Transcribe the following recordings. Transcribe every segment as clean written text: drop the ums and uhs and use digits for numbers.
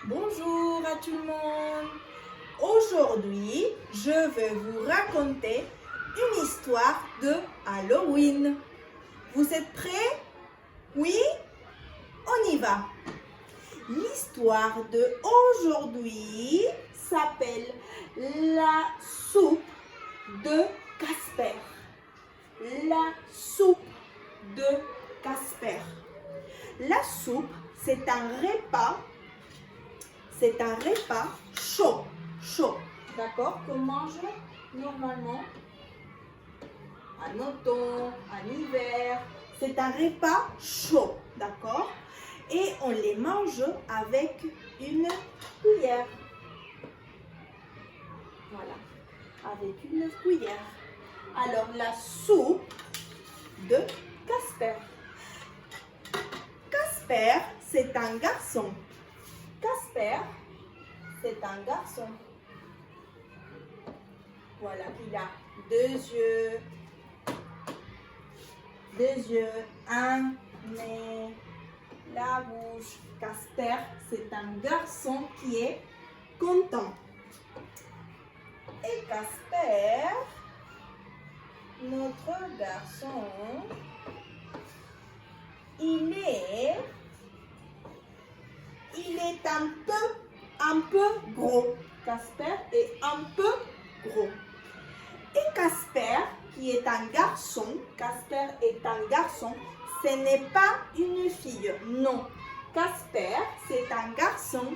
Bonjour à tout le monde. Aujourd'hui, je vais vous raconter une histoire de Halloween. Vous êtes prêts? Oui? On y va. L'histoire de aujourd'hui s'appelle La soupe de Casper. La soupe de Casper. La soupe, c'est un repas chaud, d'accord, qu'on mange normalement en automne, en hiver. C'est un repas chaud, d'accord, et on les mange avec une cuillère. Voilà, avec une cuillère. Alors, la soupe de Casper. Casper, c'est un garçon. Casper, c'est un garçon. Voilà, il a deux yeux, un nez, la bouche. Casper, c'est un garçon qui est content. Et Casper, notre garçon, il est un peu gros. Casper est un peu gros. Et Casper, qui est un garçon, ce n'est pas une fille, non. Casper, c'est un garçon.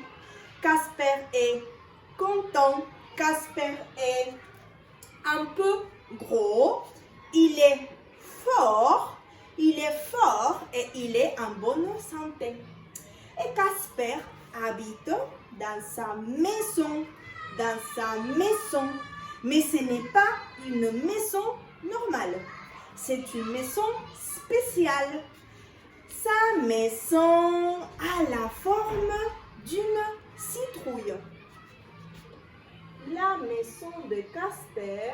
Casper est content. Casper est un peu gros. Il est fort et il est en bonne santé. Et Casper habite dans sa maison, mais ce n'est pas une maison normale, c'est une maison spéciale. Sa maison a la forme d'une citrouille. La maison de Casper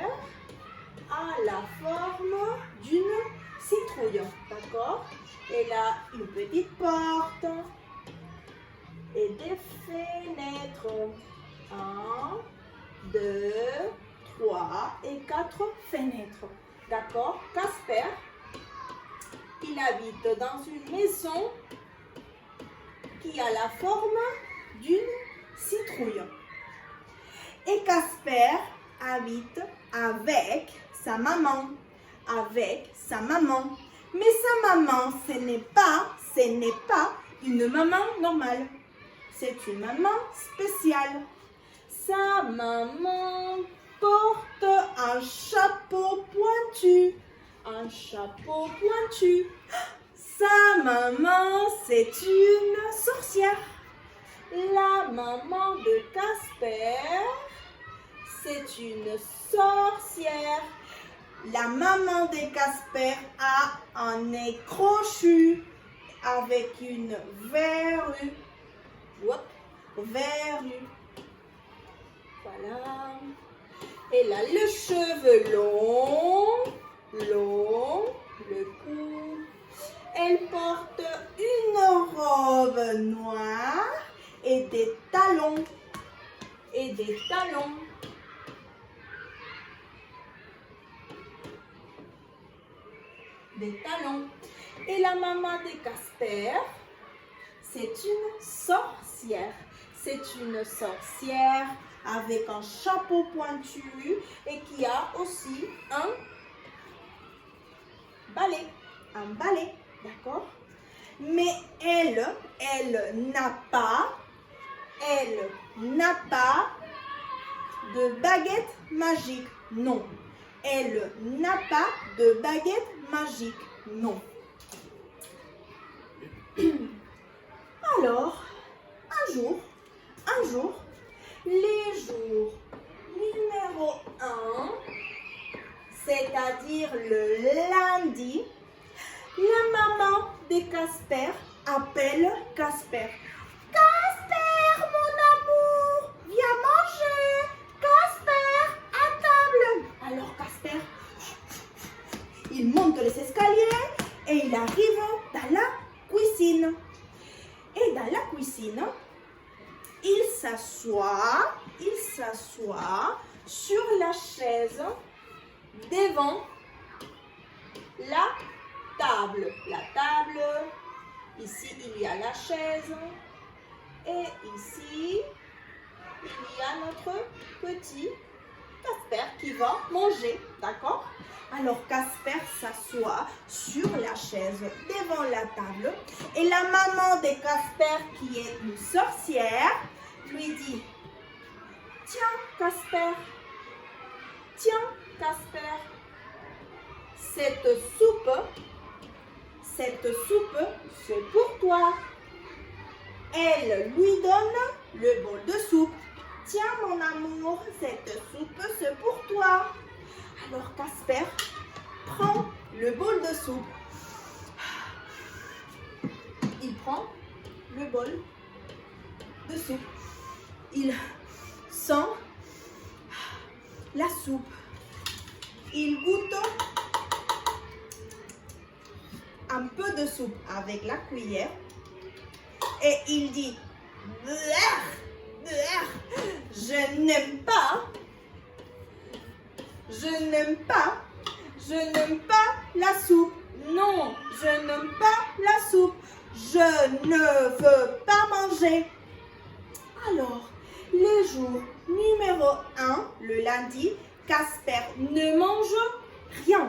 a la forme d'une citrouille, d'accord? Elle a une petite porte et des fenêtres. 1, 2, 3 et 4 fenêtres. D'accord? Casper, il habite dans une maison qui a la forme d'une citrouille. Et Casper habite avec sa maman. Mais sa maman, ce n'est pas une maman normale. C'est une maman spéciale. Sa maman porte un chapeau pointu. Sa maman, c'est une sorcière. La maman de Casper, c'est une sorcière. La maman de Casper a un nez crochu avec une verrue. Voilà. Elle a le cheveu long, le cou. Elle porte une robe noire et des talons. Et la maman de Casper, c'est une sorcière. C'est une sorcière avec un chapeau pointu et qui a aussi un balai, d'accord? Mais elle n'a pas de baguette magique, non. Elle n'a pas de baguette magique, non. Alors, un jour, les jours numéro 1, c'est-à-dire le lundi, la maman de Casper appelle Casper. Casper, mon amour, viens manger. Casper, à table. Alors Casper, il monte les escaliers et il arrive dans la cuisine. Et dans la cuisine, il chaise devant la table. La table, ici il y a la chaise et ici il y a notre petit Casper qui va manger, d'accord? Alors Casper s'assoit sur la chaise devant la table et la maman de Casper, qui est une sorcière, lui dit: tiens Casper, cette soupe, c'est pour toi. Elle lui donne le bol de soupe. Tiens mon amour, cette soupe c'est pour toi. Alors Casper prend le bol de soupe. Il prend le bol de soupe. Il sent la soupe. Il goûte un peu de soupe avec la cuillère et il dit: je n'aime pas la soupe. Non, je n'aime pas la soupe. Je ne veux pas manger. Alors, le jour numéro 1, le lundi, Casper ne mange rien.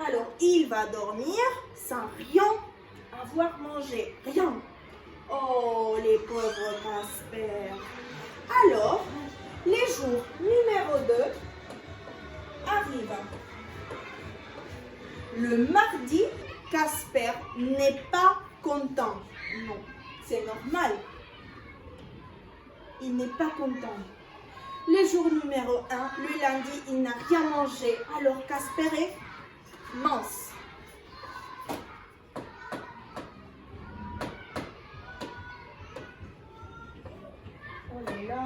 Alors, il va dormir sans rien avoir mangé. Rien. Oh, les pauvres Casper. Alors, les jours numéro 2 arrivent. Le mardi, Casper n'est pas content. Non, c'est normal. Il n'est pas content. Le jour numéro 1, le lundi, il n'a rien mangé. Alors Casper est mince. Oh là là.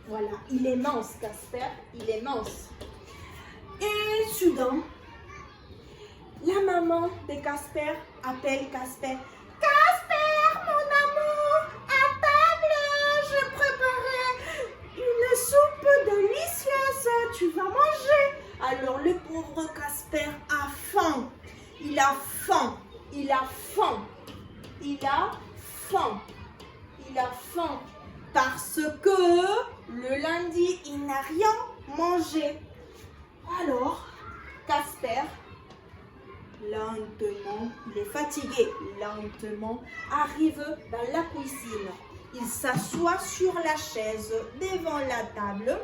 Voilà, il est mince, Casper, il est mince. Et soudain, la maman de Casper appelle Casper. Casper, mon amour, à table, j'ai préparé une soupe délicieuse, tu vas manger. Alors le pauvre Casper a faim. Il a faim. Il a faim. Il a faim. Il a faim. Parce que le lundi, il n'a rien mangé. Alors, Casper, lentement, il est fatigué, lentement, arrive dans la cuisine. Il s'assoit sur la chaise devant la table.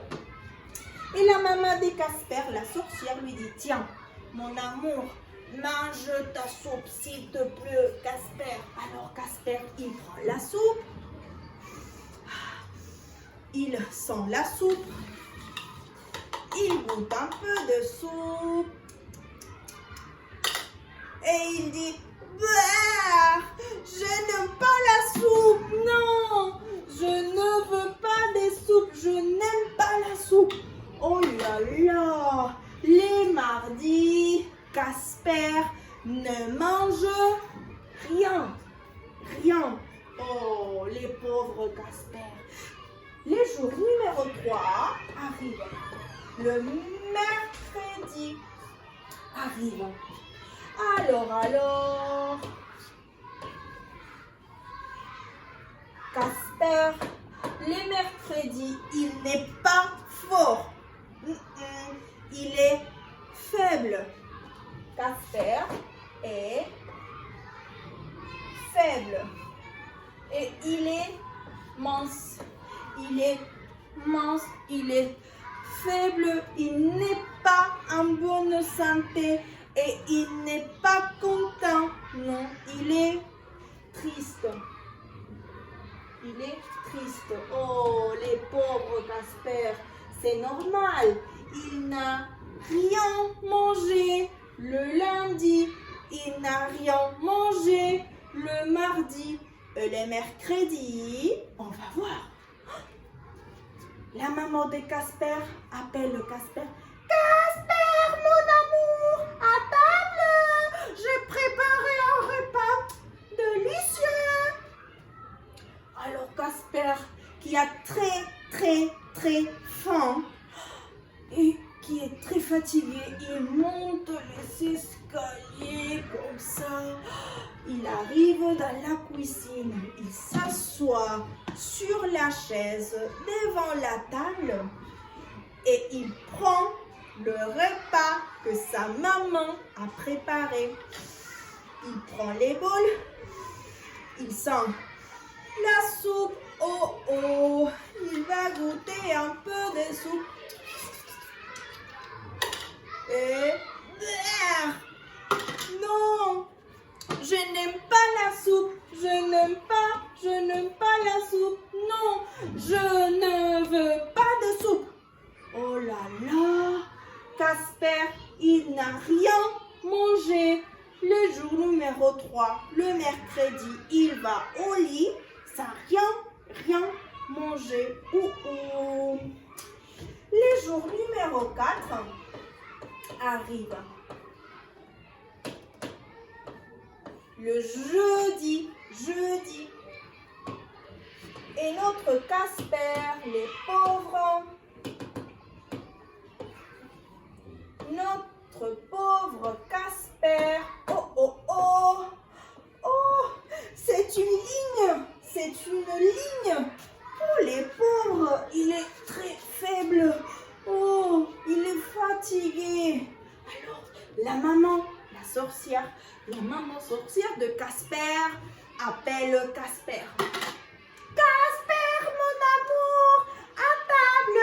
Et la maman de Casper, la sorcière, lui dit: tiens, mon amour, mange ta soupe, s'il te plaît, Casper. Alors Casper, il prend la soupe. Il sent la soupe. Il goûte un peu de soupe. Et il dit: bah, je n'aime pas la soupe. Non, je ne veux pas des soupes. Je n'aime pas la soupe. Oh là là, les mardis, Casper ne mange rien. Rien. Oh, les pauvres Casper. Les jours numéro 3 arrivent. Le mercredi arrive. Alors, Casper, les mercredis, il n'est pas fort. Il est faible. Casper est faible. Et il est mince. Il est mince, il est faible, il n'est pas en bonne santé et il n'est pas content. Non, il est triste. Il est triste. Oh, les pauvres Casper, c'est normal. Il n'a rien mangé le lundi. Il n'a rien mangé le mardi. Et le mercredi, on va voir. La maman de Casper appelle Casper. Casper, mon amour, à table, qui a très faim et qui est très fatigué. Il monte les escaliers comme ça. Il arrive dans la cuisine. Il s'assoit sur la chaise devant la table et il prend le repas que sa maman a préparé. Il prend les bols. Il sent la soupe. Oh oh, il va goûter un peu de soupe. Et non, je n'aime pas la soupe. Je n'aime pas la soupe. Non, je ne veux pas de soupe. Oh là là, Casper, il n'a rien mangé. Le jour numéro 3, le mercredi, il va au lit sans rien manger. Le jour numéro 4 arrive. Le jeudi. Et notre Casper, les pauvres, notre pauvre Casper, oh, c'est une ligne. Oh, les pauvres, il est très faible. Oh, il est fatigué. Alors, la maman sorcière de Casper appelle Casper. Casper, mon amour, à table,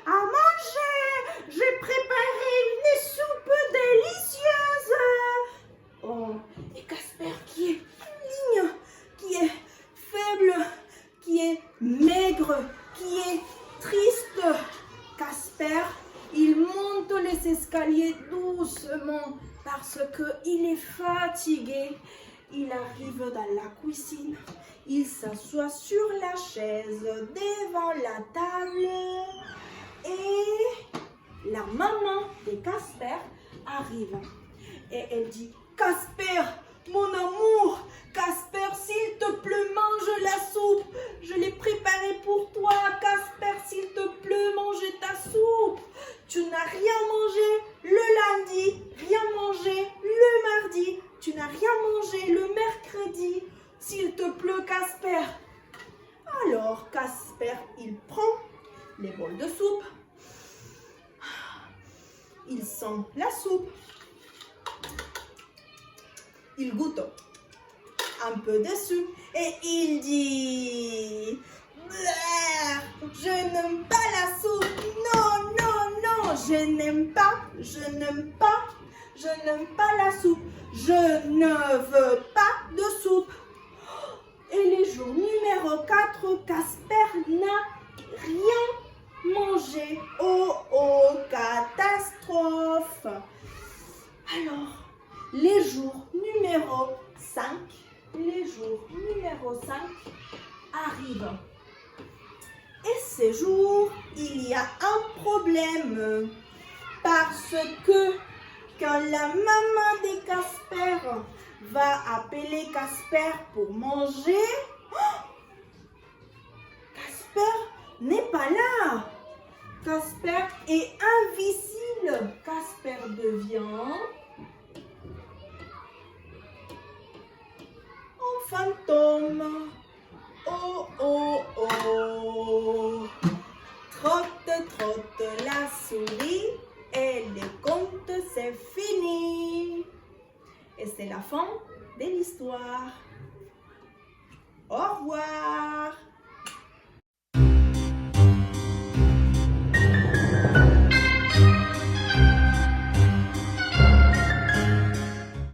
à manger. J'ai préparé une soupe délicieuse. Oh, et Casper qui est ligne, qui est faible, qui est maigre, qui est triste. Casper, il monte les escaliers doucement parce qu'il est fatigué. Il arrive dans la cuisine. Il s'assoit sur la chaise devant la table. Et la maman de Casper arrive. Et elle dit, Casper, mon amour, Casper, s'il te plaît, mange la soupe. Je l'ai préparée pour toi. Casper, s'il te plaît, mange ta soupe. Tu n'as rien mangé le lundi, rien mangé le mardi. Tu n'as rien mangé le mercredi. S'il te plaît, Casper. Alors, Casper, il prend les bols de soupe. Il sent la soupe. Il goûte un peu dessus et il dit, je n'aime pas la soupe. Non, je n'aime pas la soupe. Je ne veux pas de soupe. Et le jour numéro 4, Casper n'a rien mangé. Oh, catastrophe. Alors, les jours numéro 5 arrivent. Et ce jour, il y a un problème. Parce que quand la maman de Casper va appeler Casper pour manger, Casper n'est pas là. Casper est invisible. Casper devient un fantôme. Oh. Trotte la souris et le conte c'est fini. Et c'est la fin de l'histoire. Au revoir.